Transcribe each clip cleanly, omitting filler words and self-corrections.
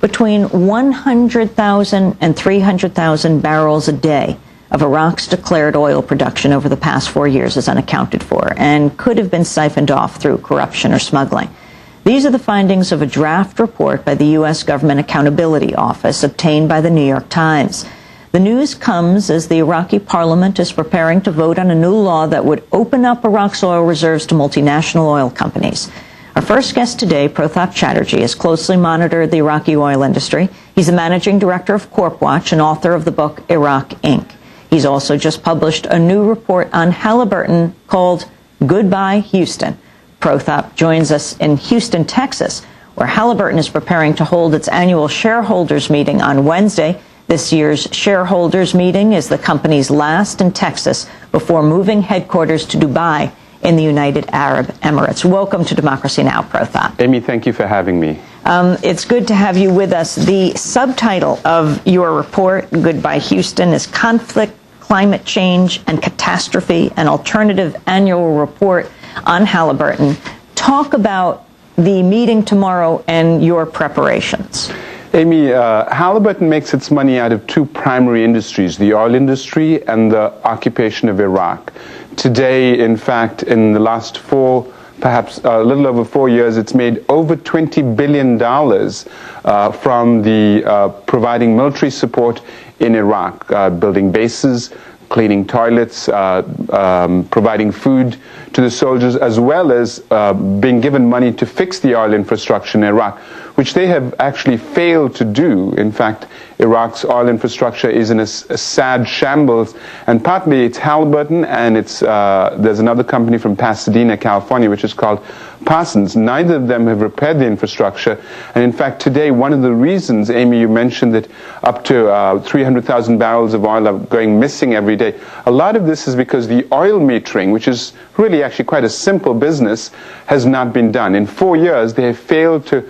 Between 100,000 and 300,000 barrels a day of Iraq's declared oil production over the past 4 years is unaccounted for and could have been siphoned off through corruption or smuggling. These are the findings of a draft report by the U.S. Government Accountability Office obtained by the New York Times. The news comes as the Iraqi parliament is preparing to vote on a new law that would open up Iraq's oil reserves to multinational oil companies. Our first guest today, Pratap Chatterjee, has closely monitored the Iraqi oil industry. He's the managing director of CorpWatch and author of the book Iraq, Inc. He's also just published a new report on Halliburton called Goodbye Houston. Pratap joins us in Houston, Texas, where Halliburton is preparing to hold its annual shareholders meeting on Wednesday. This year's shareholders meeting is the company's last in Texas before moving headquarters to Dubai in the United Arab Emirates. Welcome to Democracy Now!, Pratap. Amy, thank you for having me. It's good to have you with us. The subtitle of your report, Goodbye Houston, is Conflict, Climate Change, and Catastrophe, an alternative annual report on Halliburton. Talk about the meeting tomorrow and your preparations. Amy, Halliburton makes its money out of two primary industries, the oil industry and the occupation of Iraq. Today, in fact, in the last perhaps a little over 4 years, it's made over $20 billion from the providing military support in Iraq, building bases, cleaning toilets, providing food to the soldiers, as well as being given money to fix the oil infrastructure in Iraq, which they have actually failed to do. In fact, Iraq's oil infrastructure is in a sad shambles, and partly it's Halliburton, and there's another company from Pasadena, California, which is called Parsons. Neither of them have repaired the infrastructure, and in fact today one of the reasons, Amy, you mentioned that up to 300,000 barrels of oil are going missing every day. A lot of this is because the oil metering, which is really actually quite a simple business, has not been done. In 4 years they have failed to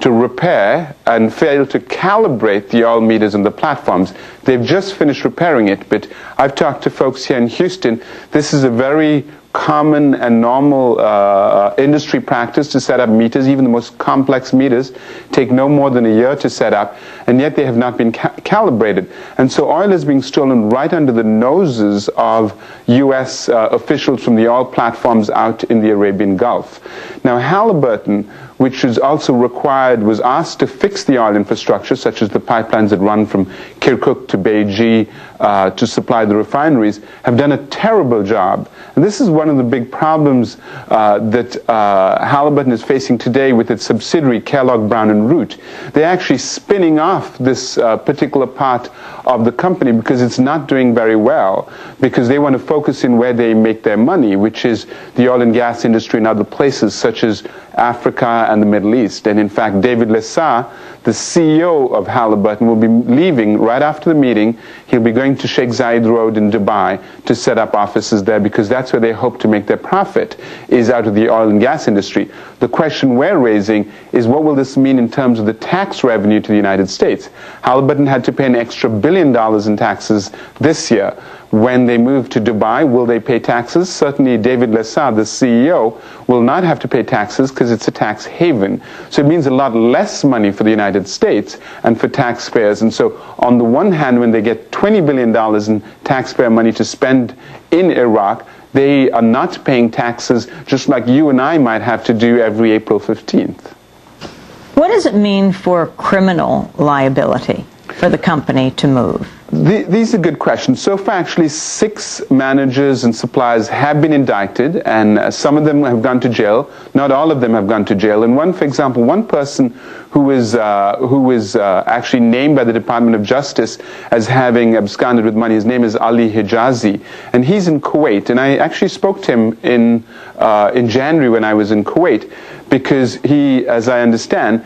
repair and failed to calibrate the oil meters on the platforms. They've just finished repairing it, but I've talked to folks here in Houston. This is a very common and normal industry practice to set up meters. Even the most complex meters take no more than a year to set up, and yet they have not been calibrated. And so oil is being stolen right under the noses of U.S. officials from the oil platforms out in the Arabian Gulf. Now, Halliburton, which was also was asked to fix the oil infrastructure, such as the pipelines that run from Kirkuk to Beiji to supply the refineries, have done a terrible job. And this is one of the big problems that Halliburton is facing today with its subsidiary, Kellogg Brown and Root. They're actually spinning off this particular part of the company because it's not doing very well, because they want to focus in where they make their money, which is the oil and gas industry in other places, such as Africa and the Middle East. And in fact, David Lessar, the CEO of Halliburton, will be leaving right after the meeting. He'll be going to Sheikh Zayed Road in Dubai to set up offices there, because that's where they hope to make their profit, is out of the oil and gas industry. The question we're raising is, what will this mean in terms of the tax revenue to the United States? Halliburton had to pay an extra $1 billion in taxes this year. When they move to Dubai, will they pay taxes? Certainly David Lessar, the CEO, will not have to pay taxes because it's a tax haven. So it means a lot less money for the United States and for taxpayers. And so on the one hand, when they get $20 billion in taxpayer money to spend in Iraq, they are not paying taxes just like you and I might have to do every April 15th. What does it mean for criminal liability for the company to move? These are good questions. So far, actually, 6 managers and suppliers have been indicted, and some of them have gone to jail. Not all of them have gone to jail. And one, for example, one person who was actually named by the Department of Justice as having absconded with money, his name is Ali Hijazi, and he's in Kuwait. And I actually spoke to him in January when I was in Kuwait, because he, as I understand,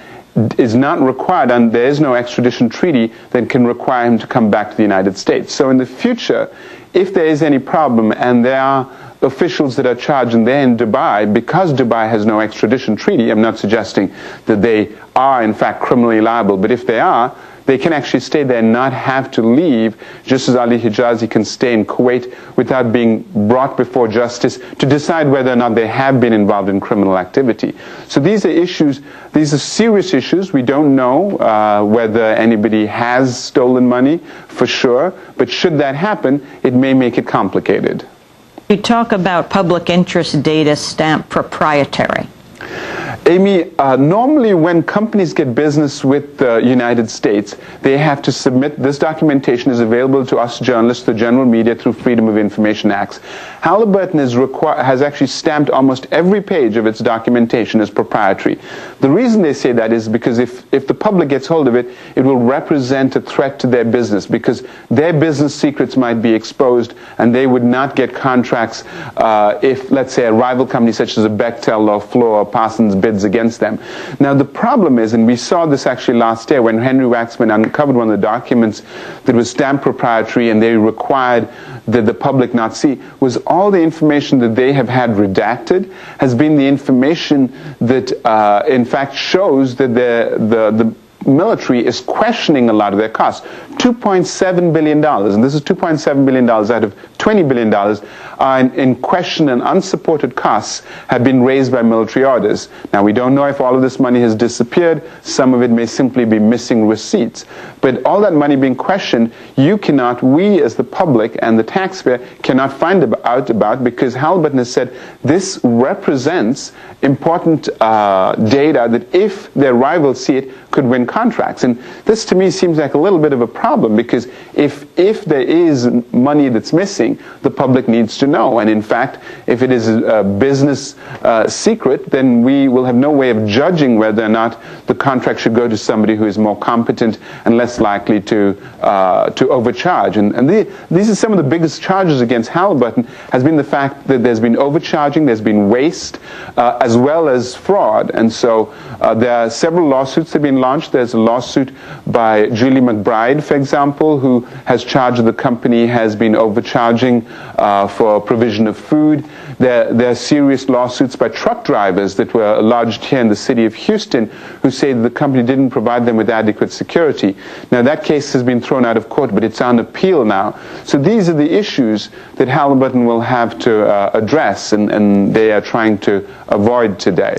is not required, and there is no extradition treaty that can require him to come back to the United States. So in the future, if there is any problem and there are officials that are charged and they're in Dubai, because Dubai has no extradition treaty, I'm not suggesting that they are in fact criminally liable, but if they are, they can actually stay there and not have to leave, just as Ali Hijazi can stay in Kuwait without being brought before justice to decide whether or not they have been involved in criminal activity. So these are issues, these are serious issues. We don't know whether anybody has stolen money for sure, but should that happen, it may make it complicated. You talk about public interest data stamped proprietary. Amy, normally when companies get business with the United States, they have to submit, this documentation is available to us journalists, the general media, through Freedom of Information Acts. Halliburton has actually stamped almost every page of its documentation as proprietary. The reason they say that is because if the public gets hold of it, it will represent a threat to their business, because their business secrets might be exposed and they would not get contracts if, let's say, a rival company such as a Bechtel or Fluor or Parsons bids against them. Now the problem is, and we saw this actually last year when Henry Waxman uncovered one of the documents that was stamped proprietary and they required that the public not see, was all the information that they have had redacted has been the information that in fact shows that the military is questioning a lot of their costs. $2.7 billion, and this is $2.7 billion out of $20 billion, are in question, and unsupported costs have been raised by military orders. Now, we don't know if all of this money has disappeared. Some of it may simply be missing receipts. But all that money being questioned, you cannot, we as the public and the taxpayer, cannot find out about, because Halliburton has said this represents important data that if their rivals see it, could win contracts. And this to me seems like a little bit of a problem, because if there is money that's missing, the public needs to know. And in fact, if it is a business secret, then we will have no way of judging whether or not the contract should go to somebody who is more competent and less likely to overcharge. And these are some of the biggest charges against Halliburton, has been the fact that there's been overcharging, there's been waste, as well as fraud. And so there are several lawsuits that have been launched. There's a lawsuit by Julie McBride, for example, who has charged the company has been overcharging for provision of food. There are serious lawsuits by truck drivers that were lodged here in the city of Houston, who say that the company didn't provide them with adequate security. Now, that case has been thrown out of court, but it's on appeal now. So these are the issues that Halliburton will have to address, and they are trying to avoid today.